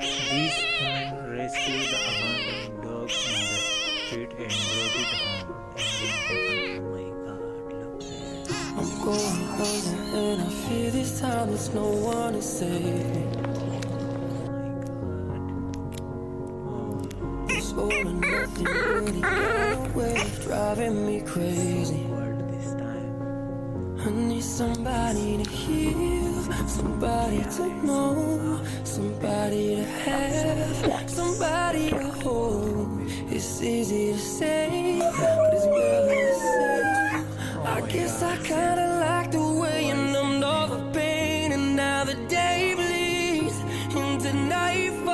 This man rescued the abandoned dog in the street and brought it home. Ending heaven. Oh my God, look at. I'm going under and I fear this time there's no one to save me. This all and nothing really got a way of driving me crazy. This time. I need somebody to heal, somebody to know, somebody to have, somebody to hold. It's easy to say, but it's never the same. I guess I kinda like the way you numbed all the pain, and now the day bleeds into nightfall.